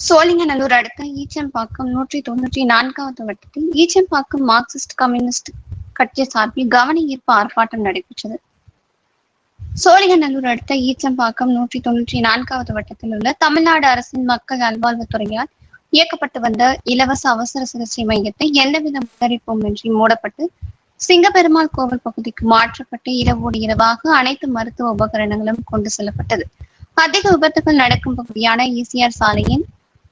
சோழிங்கநல்லூர் அடுத்த ஈச்சம்பாக்கம் 194வது வட்டத்தில் Eechambakkam Marxist communist கட்சி சார்பில் கவன ஈர்ப்பு ஆர்ப்பாட்டம் நடைபெற்றது. சோழிங்கநல்லூர் அடுத்த ஈச்சம்பாக்கம் 194வது வட்டத்தில் உள்ள தமிழ்நாடு அரசின் மக்கள் நல்வாழ்வுத்துறையால் இயக்கப்பட்டு வந்த இலவச அவசர சிகிச்சை மையத்தை எந்தவித முன்னறிவிப்புமின்றி மூடப்பட்டு சிங்கப்பெருமாள் கோவில் பகுதிக்கு மாற்றப்பட்டு இரவோடு இரவாக அனைத்து மருத்துவ உபகரணங்களும் கொண்டு செல்லப்பட்டது. அதிக விபத்துகள் நடக்கும் பகுதியான ஈசிஆர் சாலையின்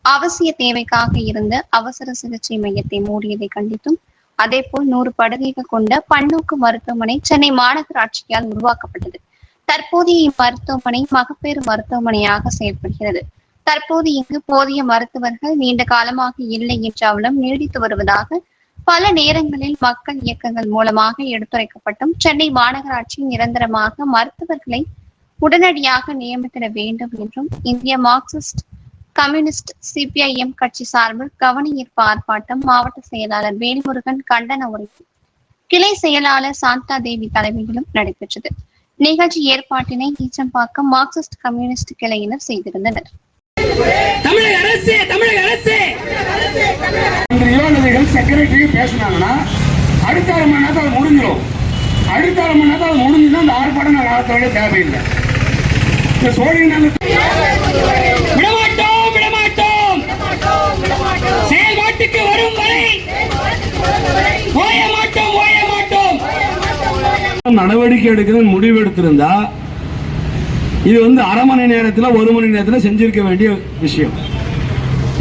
அவசிய தேவைக்காக இருந்த அவசர சிகிச்சை மையத்தை மூடியதை கண்டித்தும், அதேபோல் 100 படுகைகள் கொண்ட பன்னோக்கு மருத்துவமனை சென்னை மாநகராட்சியால் உருவாக்கப்பட்டது. தற்போதைய இம்மருத்துவமனை மகப்பேறு மருத்துவமனையாக செயல்படுகிறது. தற்போது இங்கு போதிய மருத்துவர்கள் நீண்ட காலமாக இல்லை என்ற அவலம் நீடித்து வருவதாக பல நேரங்களில் மக்கள் இயக்கங்கள் மூலமாக எடுத்துரைக்கப்பட்டும் சென்னை மாநகராட்சி நிரந்தரமாக மருத்துவர்களை உடனடியாக நியமித்திட வேண்டும் என்றும் இந்திய மார்க்சிஸ்ட் கம்யூனிஸ்ட் சிபிஐஎம் கட்சி சார்பில் கவன ஈர்ப்பு ஆர்ப்பாட்டம் மாவட்ட செயலாளர் வேல்முருகன் கண்டன உரை, கிளை செயலாளர் சாந்தா தேவி தலைமையிலும் நடைபெற்றது. நிகழ்ச்சி ஏற்பாட்டினை ஈச்சம்பாக்கம் மார்க்சிஸ்ட் கம்யூனிஸ்ட் கிளையினர் செய்திருந்தனர். செக்ரட்டரி பேசினாங்கன்னா அடுத்த அரை மணி நேரத்தில் முடிஞ்சிடும். அடுத்த அரை மணி நேரத்தில் முடிஞ்சுன்னா அந்த ஆர்ப்பாட்டம் நான் நடத்தவே தேவையில்லை. இந்த சோழிங்கநல்லூர் விடமாட்டோம் செயல்பாட்டுக்கு வரும் வரை ஓய மாட்டோம் நடவடிக்கை எடுக்க முடிவு எடுத்திருந்தா இது அரை மணி நேரத்தில் 1 மணி நேரத்தில் செஞ்சிருக்க வேண்டிய விஷயம்.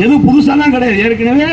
எதுவும் புதுசாலாம் கிடையாது. ஏற்கனவே